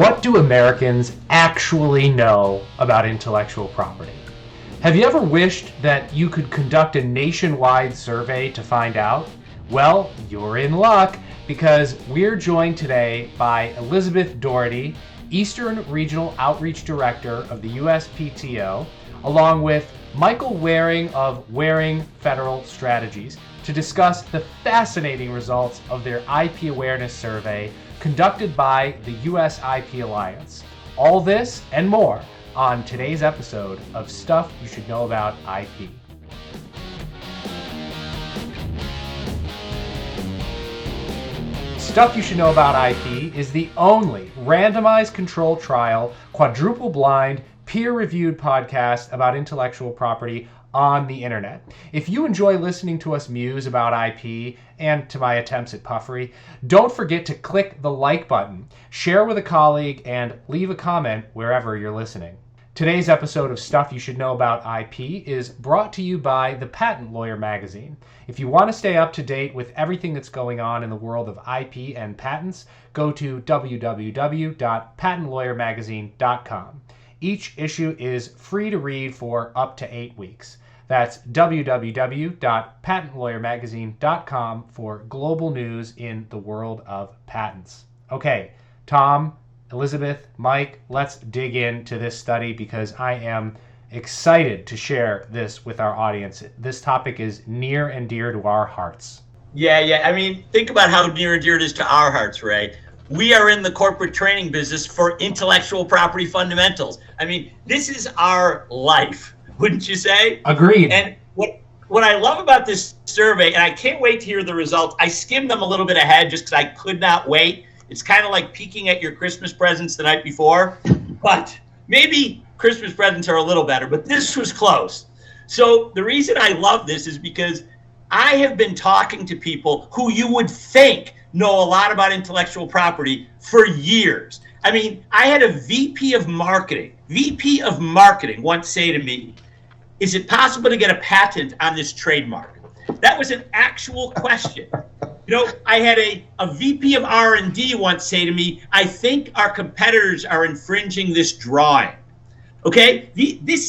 What do Americans actually know about intellectual property? Have you ever wished that you could conduct a nationwide survey to find out? Well, you're in luck, because we're joined today by Elizabeth Dougherty, Eastern Regional Outreach Director of the USPTO, along with Michael Waring of Waring Federal Strategies, to discuss the fascinating results of their IP awareness survey conducted by the US IP Alliance. All this and more on today's episode of Stuff You Should Know About IP. Stuff You Should Know About IP is the only randomized controlled trial, quadruple blind, peer-reviewed podcast about intellectual property on the internet. If you enjoy listening to us muse about IP and to my attempts at puffery, don't forget to click the like button, share with a colleague, and leave a comment wherever you're listening. Today's episode of Stuff You Should Know About IP is brought to you by the Patent Lawyer magazine. If you want to stay up to date with everything that's going on in the world of IP and patents, go to www.patentlawyermagazine.com. Each issue is free to read for up to 8 weeks. That's www.patentlawyermagazine.com for global news in the world of patents. Okay, Tom, Elizabeth, Mike, let's dig into this study because I am excited to share this with our audience. This topic is near and dear to our hearts. Yeah. I mean, think about how near and dear it is to our hearts, Ray. We are in the corporate training business for intellectual property fundamentals. I mean, this is our life, wouldn't you say? Agreed. And what I love about this survey, and I can't wait to hear the results, I skimmed them a little bit ahead just because I could not wait. It's kind of like peeking at your Christmas presents the night before, but maybe Christmas presents are a little better, but this was close. So the reason I love this is because I have been talking to people who you would think know a lot about intellectual property for years. I mean, I had a VP of marketing once say to me, is it possible to get a patent on this trademark? That was an actual question. You know, I had a VP of R&D once say to me, I think our competitors are infringing this drawing. Okay,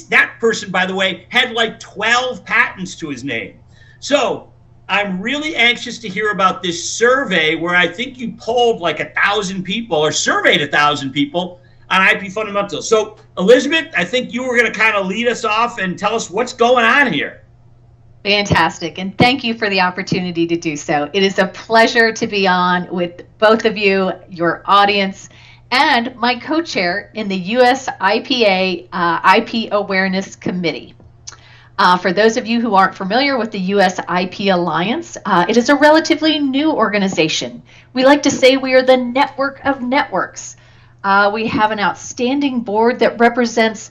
that person, by the way, had like 12 patents to his name. So I'm really anxious to hear about this survey where I think you polled like 1,000 people or surveyed 1,000 people on IP fundamentals. So Elizabeth, I think you were going to kind of lead us off and tell us what's going on here. Fantastic. And thank you for the opportunity to do so. It is a pleasure to be on with both of you, your audience, and my co-chair in the US IPA IP Awareness Committee. For those of you who aren't familiar with the US IP Alliance, it is a relatively new organization. We like to say we are the network of networks. We have an outstanding board that represents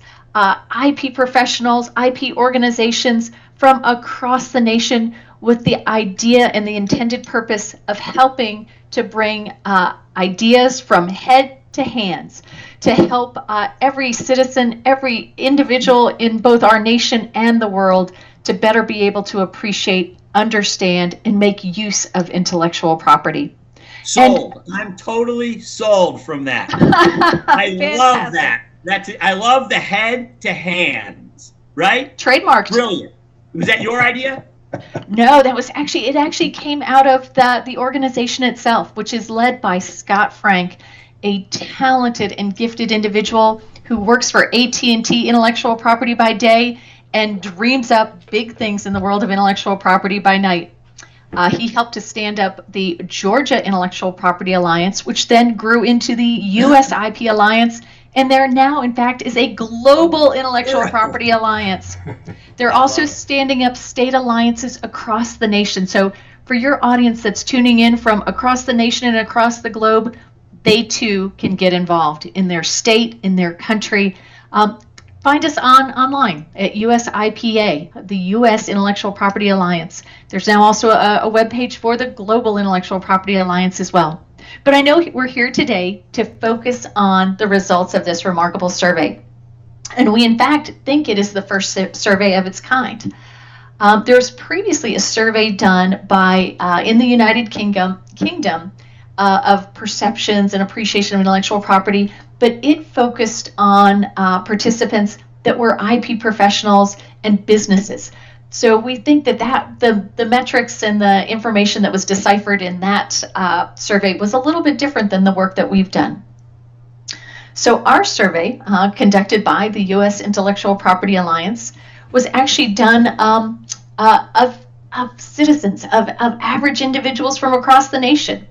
IP professionals, IP organizations from across the nation with the idea and the intended purpose of helping to bring ideas from head to hands to help every citizen, every individual in both our nation and the world to better be able to appreciate, understand, and make use of intellectual property. Sold. I'm totally sold from that. I love that. I love the head to hands, right? Trademarked. Brilliant. Was that your idea? No, it actually came out of the organization itself, which is led by Scott Frank, a talented and gifted individual who works for AT&T Intellectual Property by day and dreams up big things in the world of intellectual property by night. He helped to stand up the Georgia Intellectual Property Alliance, which then grew into the US IP Alliance, and there now, in fact, is a global intellectual property alliance. They're also standing up state alliances across the nation. So for your audience that's tuning in from across the nation and across the globe, they too can get involved in their state, in their country. Find us online at USIPA, the U.S. Intellectual Property Alliance. There's now also a webpage for the Global Intellectual Property Alliance as well. But I know we're here today to focus on the results of this remarkable survey. And we, in fact, think it is the first survey of its kind. There's previously a survey done by in the United Kingdom of perceptions and appreciation of intellectual property but it focused on participants that were IP professionals and businesses. So we think that the metrics and the information that was deciphered in that survey was a little bit different than the work that we've done. So our survey, conducted by the U.S. Intellectual Property Alliance, was actually done of citizens, of average individuals from across the nation.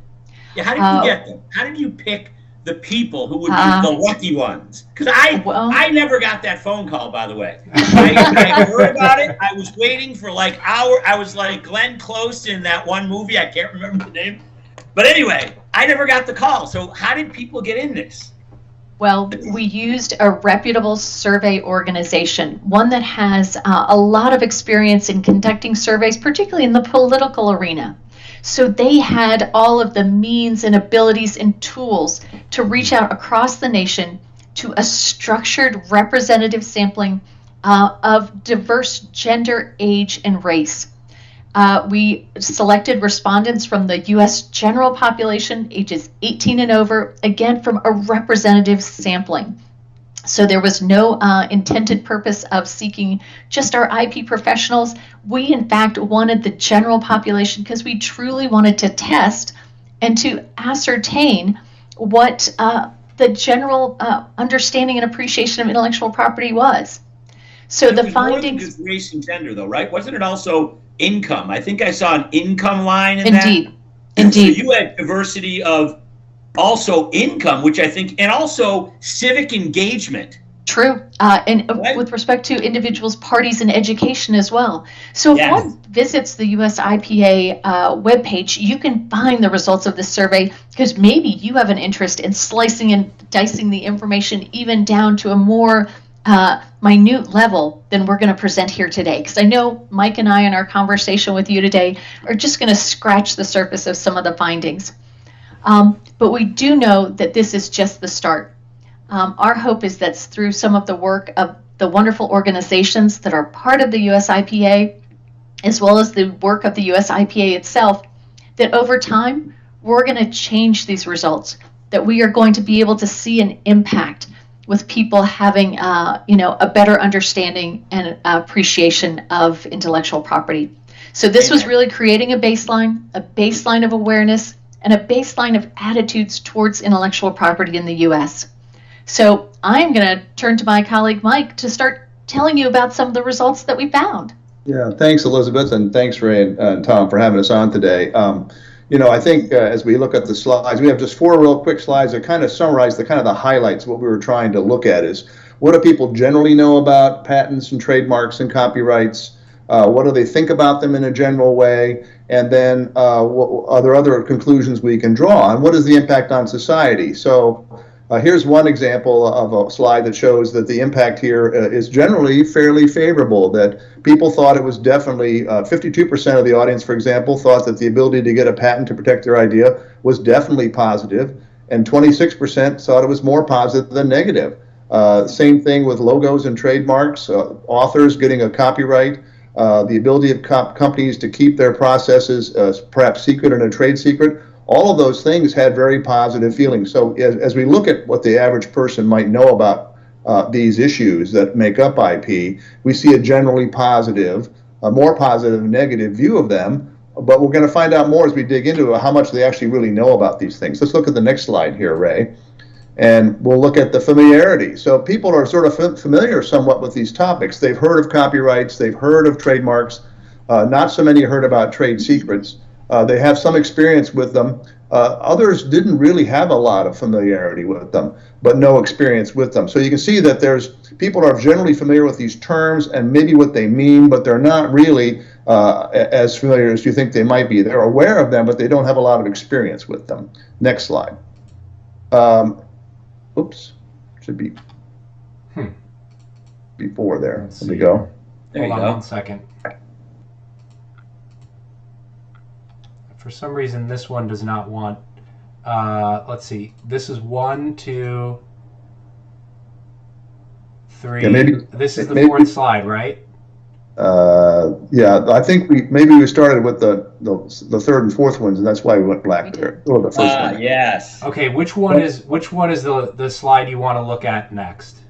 Yeah, how did you get them? How did you pick the people who would be the lucky ones? Because I never got that phone call, by the way. I heard about it. I was waiting for like hour. I was like Glenn Close in that one movie. I can't remember the name. But anyway, I never got the call. So how did people get in this? Well, we used a reputable survey organization, one that has a lot of experience in conducting surveys, particularly in the political arena. So they had all of the means and abilities and tools to reach out across the nation to a structured representative sampling of diverse gender, age, and race. We selected respondents from the U.S. general population, ages 18 and over, again from a representative sampling. So there was no intended purpose of seeking just our IP professionals. We, in fact, wanted the general population because we truly wanted to test and to ascertain what the general understanding and appreciation of intellectual property was. So the findings. More than just race and gender, though, right? Wasn't it also income? I think I saw an income line in Indeed. that. Indeed. So you had diversity of also income, which I think, and also civic engagement. True. And right? With respect to individuals, parties, and education as well. So if one visits the USIPA webpage, you can find the results of this survey because maybe you have an interest in slicing and dicing the information even down to a more minute level than we're going to present here today. Because I know Mike and I in our conversation with you today are just going to scratch the surface of some of the findings. But we do know that this is just the start. Our hope is that through some of the work of the wonderful organizations that are part of the USIPA, as well as the work of the USIPA itself, that over time, we're going to change these results, that we are going to be able to see an impact with people having a better understanding and appreciation of intellectual property. So this was really creating a baseline of awareness, and a baseline of attitudes towards intellectual property in the U.S. So I'm going to turn to my colleague Mike to start telling you about some of the results that we found. Yeah, thanks, Elizabeth, and thanks, Ray and Tom, for having us on today. I think as we look at the slides, we have just 4 real quick slides that kind of summarize the highlights. What we were trying to look at is what do people generally know about patents and trademarks and copyrights? What do they think about them in a general way? And then are there other conclusions we can draw? And what is the impact on society? So here's one example of a slide that shows that the impact here is generally fairly favorable, that people thought it was definitely, 52% of the audience, for example, thought that the ability to get a patent to protect their idea was definitely positive, and 26% thought it was more positive than negative. Same thing with logos and trademarks, authors getting a copyright, the ability of companies to keep their processes perhaps secret and a trade secret. All of those things had very positive feelings. So as we look at what the average person might know about these issues that make up IP, we see a generally positive, a more positive and negative view of them. But we're going to find out more as we dig into how much they actually really know about these things. Let's look at the next slide here, Ray. And we'll look at the familiarity. So people are sort of familiar somewhat with these topics. They've heard of copyrights, they've heard of trademarks, not so many heard about trade secrets. They have some experience with them. Others didn't really have a lot of familiarity with them, but no experience with them. So you can see that people are generally familiar with these terms and maybe what they mean, but they're not really as familiar as you think they might be. They're aware of them, but they don't have a lot of experience with them. Next slide. Oops, should be before there. Let me go. There you Hold go. on 1 second. For some reason, this one does not want. Let's see. This is 1, 2, 3. Yeah, maybe, this is the 4th slide, right? Yeah, I think we started with the third and fourth ones, and that's why we went black there. Or the first one. Yes. Okay, which one is the slide you want to look at next?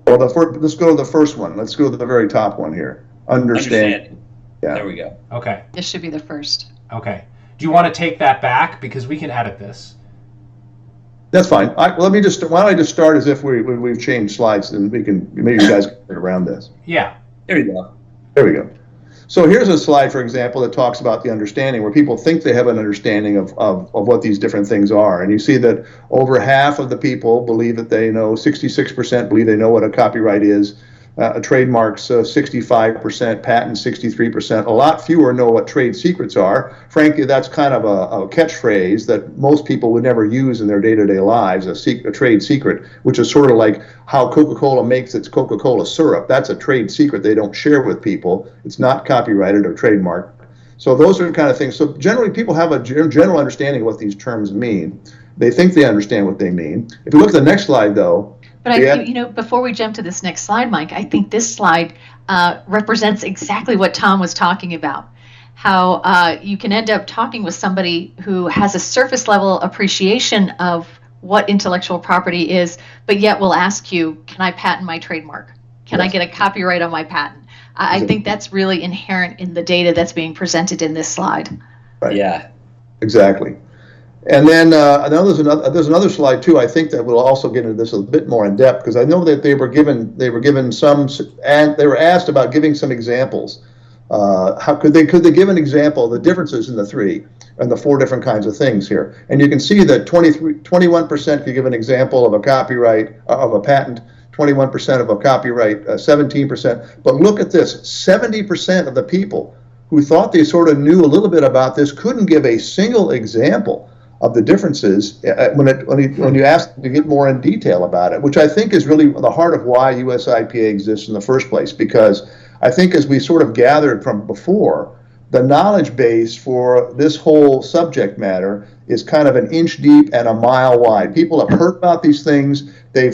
Well, let's go to the first one. Let's go to the very top one here. Understand. Yeah. There we go. Okay. This should be the first. Okay. Do you want to take that back, because we can edit this? That's fine. Why don't I just start as if we've changed slides, and maybe you guys can get around this. Yeah. There you go. There we go. So here's a slide, for example, that talks about the understanding, where people think they have an understanding of what these different things are. And you see that over half of the people believe that they know, 66% believe they know what a copyright is, trademarks 65%, patents 63%. A lot fewer know what trade secrets are. Frankly, that's kind of a catchphrase that most people would never use in their day-to-day lives, a trade secret, which is sort of like how Coca-Cola makes its Coca-Cola syrup. That's a trade secret they don't share with people. It's not copyrighted or trademarked. So those are the kind of things. So generally, people have a general understanding of what these terms mean. They think they understand what they mean. If you look at the next slide, though, But before we jump to this next slide, Mike, I think this slide represents exactly what Tom was talking about. How you can end up talking with somebody who has a surface level appreciation of what intellectual property is, but yet will ask you, can I patent my trademark? Can I get a copyright on my patent? I think that's really inherent in the data that's being presented in this slide. Right. Yeah. Exactly. And then there's another slide too. I think that we'll also get into this a bit more in depth, because I know that they were given some, and they were asked about giving some examples. How could they give an example of the differences in the three and the four different kinds of things here? And you can see that 21% could give an example of a copyright of a patent, 21% of a copyright, 17%. But look at this: 70% of the people who thought they sort of knew a little bit about this couldn't give a single example of the differences when you ask to get more in detail about it, which I think is really the heart of why USIPA exists in the first place. Because I think, as we sort of gathered from before, the knowledge base for this whole subject matter is kind of an inch deep and a mile wide. People have heard about these things. They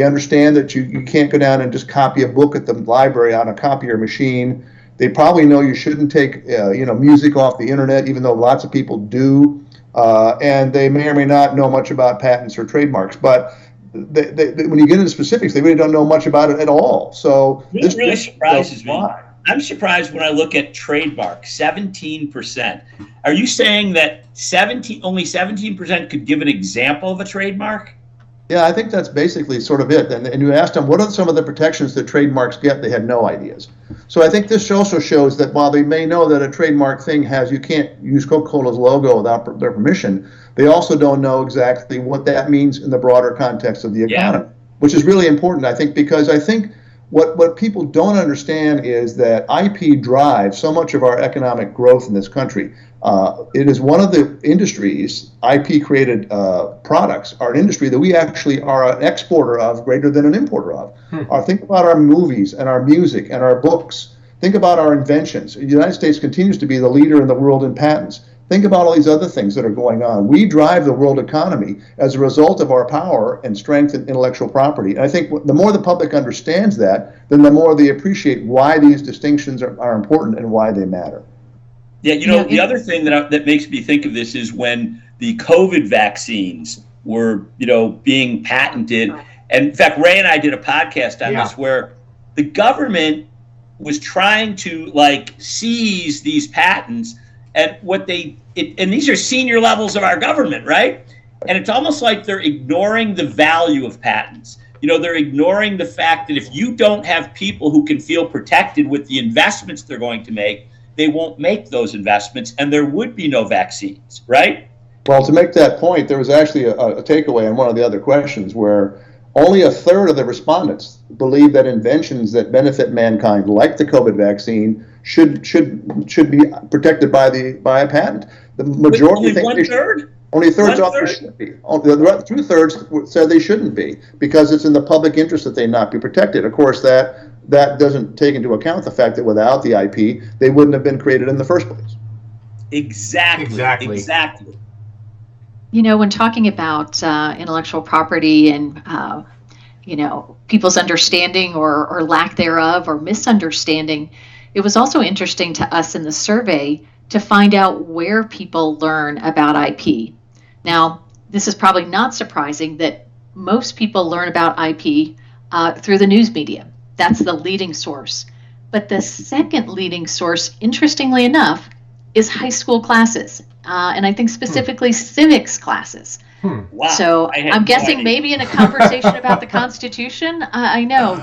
understand that you can't go down and just copy a book at the library on a copier machine. They probably know you shouldn't take music off the internet, even though lots of people do. And they may or may not know much about patents or trademarks. But when you get into specifics, they really don't know much about it at all. So this really surprises me. I'm surprised when I look at trademark, 17%. Are you saying that only 17% could give an example of a trademark? Yeah, I think that's basically sort of it. And you asked them, what are some of the protections that trademarks get? They had no ideas. So I think this also shows that while they may know that a trademark thing you can't use Coca-Cola's logo without their permission, they also don't know exactly what that means in the broader context of the economy, which is really important, I think, because I think what people don't understand is that IP drives so much of our economic growth in this country. It is one of the industries, IP-created products are an industry that we actually are an exporter of greater than an importer of. Think about our movies and our music and our books. Think about our inventions. The United States continues to be the leader in the world in patents. Think about all these other things that are going on. We drive the world economy as a result of our power and strength in intellectual property. And I think the more the public understands that, then the more they appreciate why these distinctions are important and why they matter. Yeah, the other thing that makes me think of this is when the COVID vaccines were, being patented. And in fact, Ray and I did a podcast on this where the government was trying to seize these patents, and and these are senior levels of our government, right? And it's almost like they're ignoring the value of patents. They're ignoring the fact that if you don't have people who can feel protected with the investments they're going to make, they won't make those investments, and there would be no vaccines, right? Well, to make that point, there was actually a takeaway on one of the other questions where only a third of the respondents believe that inventions that benefit mankind, like the COVID vaccine, should be protected by a patent. The majority think one third. Only thirds thought they should be. The 2/3 said they shouldn't be because it's in the public interest that they not be protected. Of course, that doesn't take into account the fact that without the IP, they wouldn't have been created in the first place. Exactly. When talking about intellectual property and people's understanding or lack thereof or misunderstanding, It was also interesting to us in the survey to find out where people learn about IP. Now, this is probably not surprising that most people learn about IP through the news media. That's the leading source. But the second leading source, interestingly enough, is high school classes, and I think specifically civics classes. Wow. So I'm guessing maybe in a conversation about the Constitution, I know.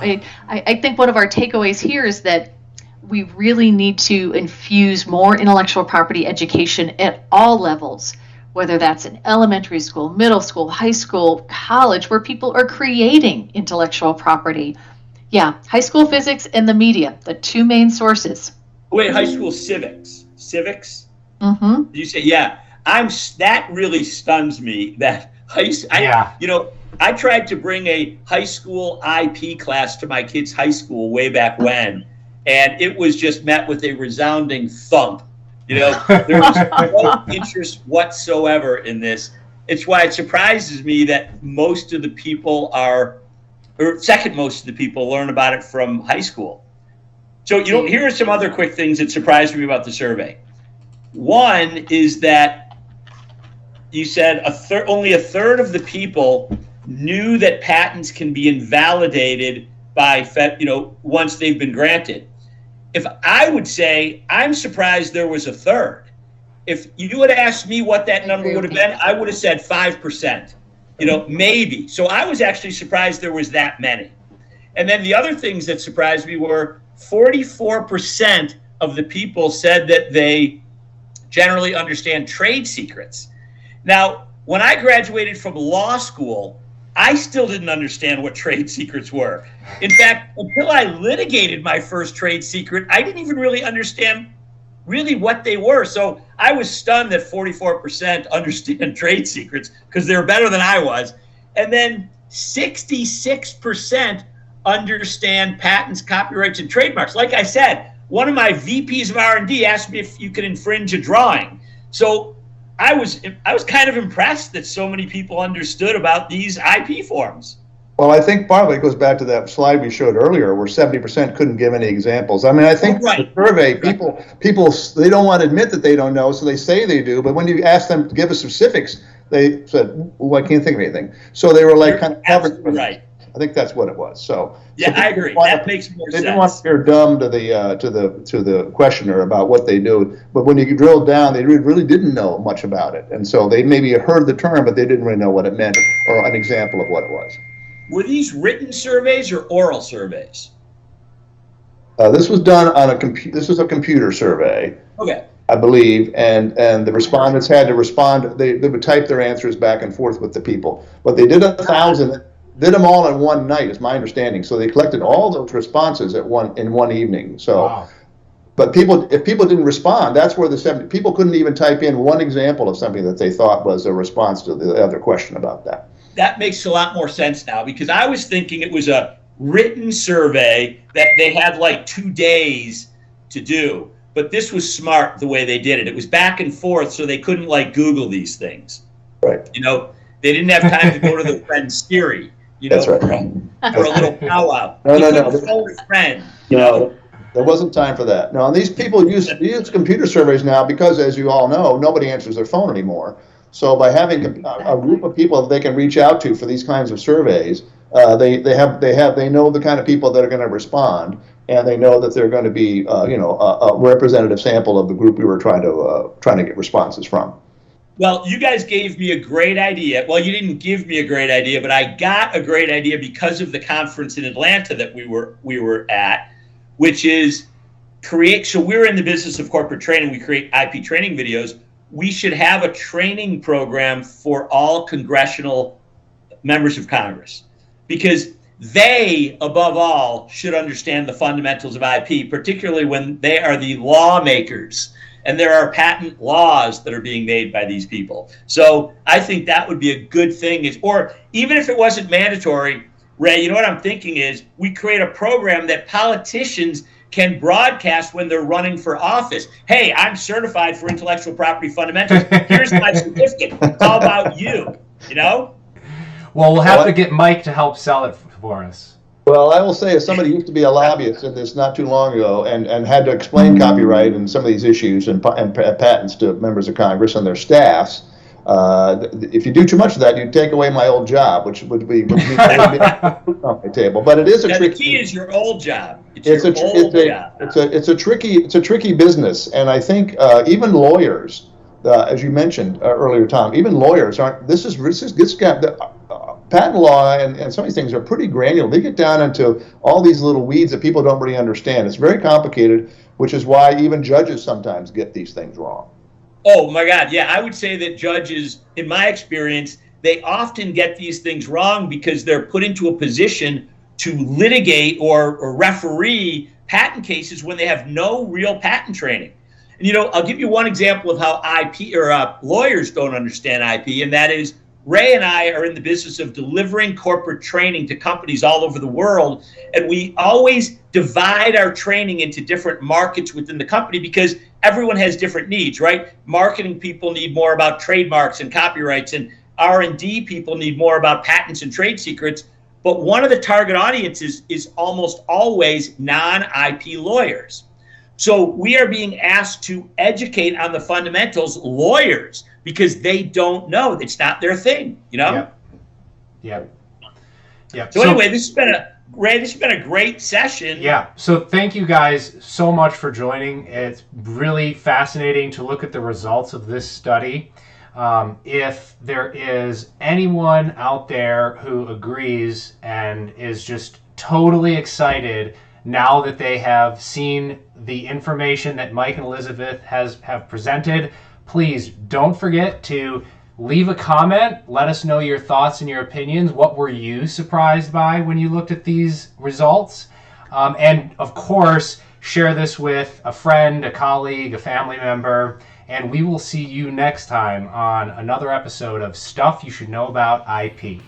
I think one of our takeaways here is that we really need to infuse more intellectual property education at all levels, whether that's in elementary school, middle school, high school, college, where people are creating intellectual property. Yeah, high school physics and the media, the two main sources. Wait, high school civics? Civics? Mm-hmm. Did you say, yeah. That really stuns me that I tried to bring a high school IP class to my kids' high school way back when, and it was just met with a resounding thump. There was no interest whatsoever in this. It's why it surprises me that most of the people second most of the people learn about it from high school. So, here are some other quick things that surprised me about the survey. One is that you said only a third of the people knew that patents can be invalidated by once they've been granted. If I would say, I'm surprised there was a third. If you had asked me what that number would have been, I would have said 5%. Maybe. So I was actually surprised there was that many. And then the other things that surprised me were 44% of the people said that they generally understand trade secrets. Now, when I graduated from law school, I still didn't understand what trade secrets were. In fact, until I litigated my first trade secret, I didn't even really understand what they were. So I was stunned that 44% understand trade secrets because they're better than I was. And then 66% understand patents, copyrights, and trademarks. Like I said, one of my VPs of R&D asked me if you could infringe a drawing. So I was kind of impressed that so many people understood about these IP forms. Well, I think partly it goes back to that slide we showed earlier where 70% couldn't give any examples. I mean, I think the survey, people, they don't want to admit that they don't know, so they say they do. But when you ask them to give us specifics, they said, well, I can't think of anything. So they were like kind of covered. Right. I think that's what it was. Yeah, I agree. That makes more sense. They didn't want to appear dumb to the questioner about what they do, but when you drill down, they really didn't know much about it, and so they maybe heard the term, but they didn't really know what it meant or an example of what it was. Were these written surveys or oral surveys? This was done on This was a computer survey. Okay. I believe, and the respondents had to respond. They would type their answers back and forth with the people, but they did 1,000. Did them all in one night, is my understanding. So they collected all those responses in one evening. So, wow. But if people didn't respond, that's where people couldn't even type in one example of something that they thought was a response to the other question about that. That makes a lot more sense now, because I was thinking it was a written survey that they had like 2 days to do. But this was smart the way they did it. It was back and forth, so they couldn't like Google these things. Right. They didn't have time to go to their friend Siri. That's right. For a little powwow. No. Phone a friend. No, there wasn't time for that. No, and these people use computer surveys now because, as you all know, nobody answers their phone anymore. So by having a group of people that they can reach out to for these kinds of surveys, they know the kind of people that are going to respond, and they know that they're going to be a representative sample of the group we were trying to get responses from. Well, you guys gave me a great idea. Well, you didn't give me a great idea, but I got a great idea because of the conference in Atlanta that we were at, which is so we're in the business of corporate training. We create IP training videos. We should have a training program for all congressional members of Congress, because they, above all, should understand the fundamentals of IP, particularly when they are the lawmakers. And there are patent laws that are being made by these people. So I think that would be a good thing. Or even if it wasn't mandatory, Ray, what I'm thinking is we create a program that politicians can broadcast when they're running for office. Hey, I'm certified for intellectual property fundamentals. Here's my certificate. It's all about you, Well, we'll have to get Mike to help sell it for us. Well, I will say, as somebody who used to be a lobbyist in this not too long ago, and had to explain copyright and some of these issues and patents to members of Congress and their staffs, if you do too much of that, you take away my old job, which would be on my table. But it is a tricky. The key is your old job. It's a tricky business, and I think even lawyers, as you mentioned earlier, Tom, even lawyers aren't. This patent law and some of these things are pretty granular. They get down into all these little weeds that people don't really understand. It's very complicated, which is why even judges sometimes get these things wrong. Oh my God, yeah. I would say that judges, in my experience, they often get these things wrong because they're put into a position to litigate or referee patent cases when they have no real patent training. And I'll give you one example of how IP or lawyers don't understand IP, and that is Ray and I are in the business of delivering corporate training to companies all over the world, and we always divide our training into different markets within the company because everyone has different needs, right? Marketing people need more about trademarks and copyrights, and R&D people need more about patents and trade secrets. But one of the target audiences is almost always non-IP lawyers. So we are being asked to educate on the fundamentals lawyers because they don't know. It's not their thing, Yep. So anyway, this has been a great session. Yeah. So thank you guys so much for joining. It's really fascinating to look at the results of this study. If there is anyone out there who agrees and is just totally excited now that they have seen the information that Mike and Elizabeth have presented, please don't forget to leave a comment. Let us know your thoughts and your opinions. What were you surprised by when you looked at these results? And of course, share this with a friend, a colleague, a family member, and we will see you next time on another episode of Stuff You Should Know About IP.